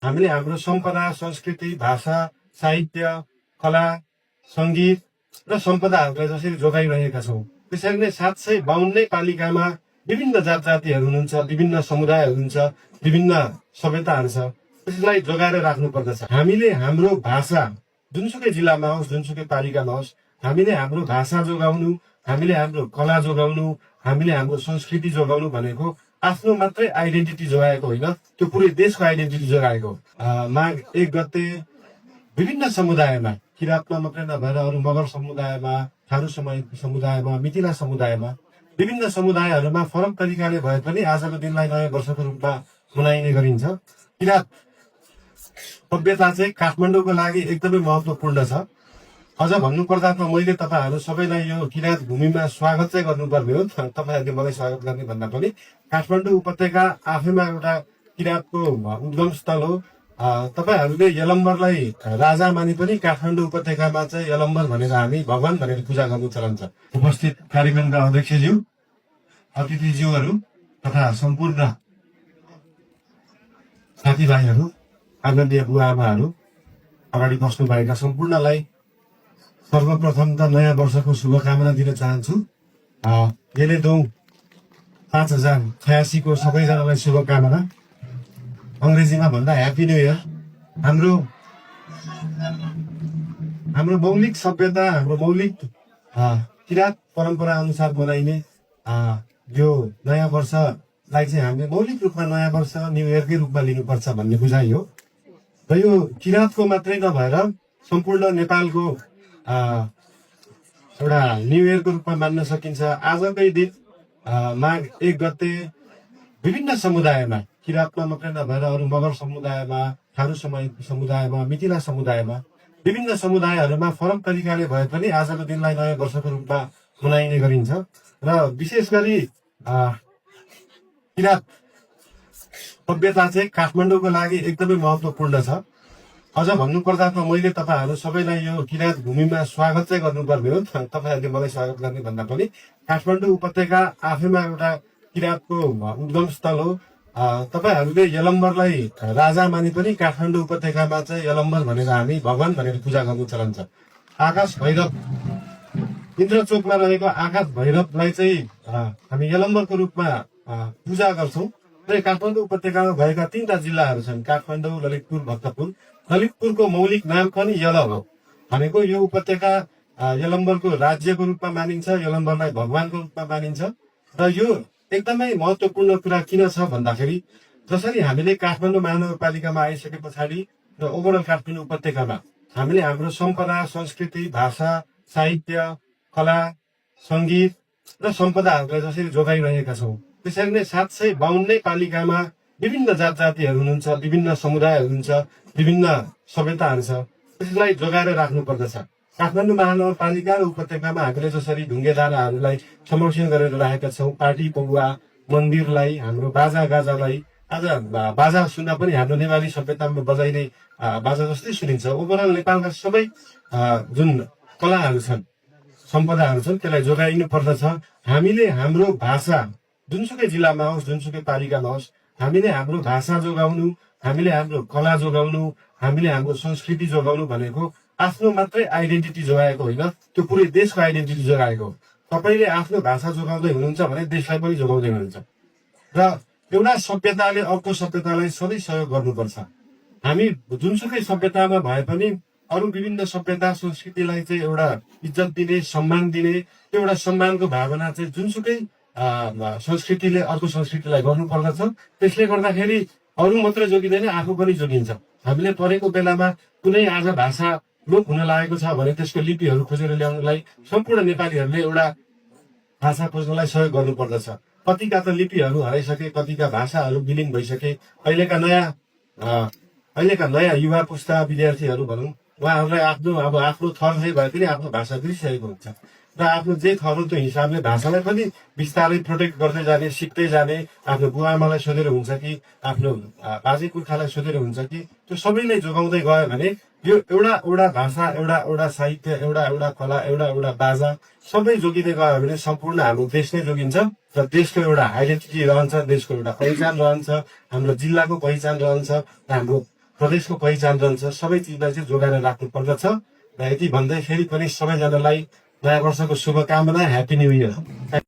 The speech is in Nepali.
हामीले हाम्रो सम्पदा, संस्कृति, भाषा, साहित्य, कला, संगीत र सम्पदाहरूलाई जसरी जोगाइरहेका छौँ, त्यसरी नै 752 पालिकामा विभिन्न जात जातिहरू हुनुहुन्छ, विभिन्न समुदायहरू हुन्छ, विभिन्न सभ्यताहरू छ। त्यसलाई जोगाएर राख्नु पर्दछ। हामीले हाम्रो भाषा जुनसुकै जिल्लामा होस्, जुनसुकै पालिकामा होस्, हामीले हाम्रो भाषा जोगाउनु, हामीले हाम्रो कला जोगाउनु, हामीले हाम्रो संस्कृति जोगाउनु भनेको आफ्नो मात्रै आइडेन्टिटी जोगाएको होइन, त्यो पुरै देशको आइडेन्टिटी जोगाएको हो। माघ 1 गते विभिन्न समुदायमा, किराँतमा मात्रै नभएर अरू मगर समुदायमा, थारू समुदायमा, मिथिला समुदायमा, विभिन्न समुदायहरूमा फरक तरिकाले भए पनि आजको दिनलाई नयाँ वर्षको रूपमा मनाइने गरिन्छ। किराँत सभ्यता चाहिँ काठमाडौँको लागि एकदमै महत्त्वपूर्ण छ। अझ भन्नुपर्दा त मैले तपाईँहरू सबैलाई यो किराँत भूमिमा स्वागत चाहिँ गर्नुपर्ने हो। तपाईँहरूले मलाई स्वागत गर्ने भन्दा पनि काठमाडौँ उपत्यका आफैमा एउटा किराँतको उद्गम स्थल हो। तपाईँहरूले यलम्बरलाई राजा माने पनि काठमाडौँ उपत्यकामा चाहिँ यलम्बर भनेर हामी भगवान भनेर पूजा गर्नु चलन छ। उपस्थित कार्यक्रमका अध्यक्षज्यू, अतिथिज्यूहरू तथा सम्पूर्ण साथीभाइहरू, आदरणीय बुवाआमाहरू, अगाडि बस्नुभएका सम्पूर्णलाई सर्वप्रथम त नयाँ वर्षको शुभकामना दिन चाहन्छु। यसले दौ 5086 को सबैजनालाई शुभकामना। अङ्ग्रेजीमा भन्दा ह्याप्पी न्यू इयर। हाम्रो मौलिक सभ्यता, हाम्रो मौलिक किराँत परम्परा अनुसार मनाइने यो नयाँ वर्षलाई चाहिँ हामीले मौलिक रूपमा नयाँ वर्ष न्यू इयरकै रूपमा लिनुपर्छ भन्ने बुझाइ हो। र यो किराँतको मात्रै नभएर सम्पूर्ण नेपालको एउटा न्यू इयरको रूपमा मान्न सकिन्छ। आजकै दिन माघ 1 गते विभिन्न समुदायमा, किराँतमा मात्रै नभएर अरू मगर समुदायमा, थारू समुदायमा, मिथिला समुदायमा, विभिन्न समुदायहरूमा फरक तरिकाले भए पनि आजको दिनलाई नयाँ वर्षको रूपमा मनाइने गरिन्छ। र विशेष गरी किराँत सभ्यता चाहिँ काठमाडौँको लागि एकदमै महत्त्वपूर्ण छ। अझ भन्नुपर्दा त मैले तपाईँहरू सबैलाई यो किराँत भूमिमा स्वागत चाहिँ गर्नुपर्ने हो। तपाईँहरूले मलाई स्वागत गर्ने भन्दा पनि काठमाडौँ उपत्यका आफैमा एउटा किराँतको उद्गम स्थल हो। तपाईँहरूले यलम्बरलाई राजा माने पनि काठमाडौँ उपत्यकामा चाहिँ यलम्बर भनेर हामी भगवान भनेर पूजा गर्नु चलन छ। आकाश भैरव, इन्द्रचोकमा रहेको आकाश भैरवलाई चाहिँ हामी यलम्बरको रूपमा पूजा गर्छौँ। र काठमाडौँ उपत्यकामा भएका 3टा जिल्लाहरू छन्, काठमाडौँ, ललितपुर, भक्तपुर। ललितपुरको मौलिक नाम पनि यल हो, भनेको यो उपत्यका यलम्बरको राज्यको रूपमा मानिन्छ, यलम्बरलाई भगवानको रूपमा मानिन्छ। र यो एकदमै महत्त्वपूर्ण कुरा किन छ भन्दाखेरि जसरी हामीले काठमाडौँ महानगरपालिकामा आइसके पछाडि र ओभरअल काठमाडौँ उपत्यकामा हामीले हाम्रो सम्पदा, संस्कृति, भाषा, साहित्य, कला, संगीत र सम्पदाहरूलाई जसरी जोगाइरहेका छौँ, त्यसरी नै 752 पालिकामा विभिन्न जात जातिहरू हुनुहुन्छ, विभिन्न समुदायहरू हुन्छ, विभिन्न सभ्यताहरू छ। त्यसलाई जोगाएर राख्नु पर्दछ। काठमाडौँ महानगरपालिका र उपत्यकामा हामीले जसरी ढुङ्गेधाराहरूलाई संरक्षण गरेर राखेका छौँ, पार्टी पौवा, मन्दिरलाई, हाम्रो बाजा गाजालाई, आज बाजा सुन्दा पनि हाम्रो नेपाली सभ्यतामा बजाइने बाजा जस्तै सुनिन्छ। ओभरअल नेपालका सबै जुन कलाहरू छन्, सम्पदाहरू छन्, त्यसलाई जोगाइनु पर्दछ। हामीले हाम्रो भाषा जुनसुकै जिल्लामा होस्, जुनसुकै पालिकामा होस्, हामीले हाम्रो भाषा जोगाउनु, हामीले हाम्रो कला जोगाउनु, हामीले हाम्रो संस्कृति जोगाउनु भनेको आफ्नो मात्रै आइडेन्टिटी जोगाएको होइन, त्यो पुरै देशको आइडेन्टिटी जोगाएको हो। तपाईँले आफ्नो भाषा जोगाउँदै हुनुहुन्छ भने देशलाई पनि जोगाउँदै हुनुहुन्छ। र एउटा सभ्यताले अर्को सभ्यतालाई सधैँ सहयोग गर्नुपर्छ। हामी जुनसुकै सभ्यतामा भए पनि अरू विभिन्न सभ्यता, संस्कृतिलाई चाहिँ एउटा इज्जत दिने, सम्मान दिने, त्यो एउटा सम्मानको भावना चाहिँ जुनसुकै संस्कृतिले अर्को संस्कृतिलाई गर्नुपर्दछ। त्यसले गर्दाखेरि अरू मात्रै जोगिँदैन, आफू पनि जोगिन्छ। हामीले पढेको बेलामा कुनै आज भाषा लोप हुन लागेको छ भने त्यसको लिपिहरू खोजेर ल्याउनलाई सम्पूर्ण नेपालीहरूले एउटा भाषा खोज्नलाई सहयोग गर्नुपर्दछ। कतिका त लिपिहरू हराइसके, कतिका भाषाहरू विलीन भइसके। अहिलेका नयाँ युवा पुस्ता विद्यार्थीहरू भनौँ, उहाँहरूलाई आफ्नो थर चाहिँ भए पनि आफ्नो भाषा बिर्सिसकेको हुन्छ। र आफ्नो जे थर हो त्यो हिसाबले भाषालाई पनि बिस्तारै प्रोटेक्ट गर्दै जाने, सिक्दै जाने। आफ्नो बुवा आमालाई सोधेर हुन्छ कि आफ्नो बाजे पुर्खालाई सोधेर हुन्छ कि त्यो सबैलाई जोगाउँदै गयो भने यो एउटा भाषा, एउटा साहित्य, एउटा कला, एउटा बाजा सबै जोगिँदै गयो भने सम्पूर्ण हाम्रो देश नै जोगिन्छ। र देशको एउटा आइडेन्टिटी रहन्छ, देशको एउटा पहिचान रहन्छ, हाम्रो जिल्लाको पहिचान रहन्छ, र हाम्रो प्रदेशको पहिचान रहन्छ सबै चिजलाई चाहिँ जोगाएर राख्नु पर्दछ र यति भन्दै फेरि पनि सबैजनालाई नयाँ वर्षको शुभकामना ह्याप्पी न्यू इयर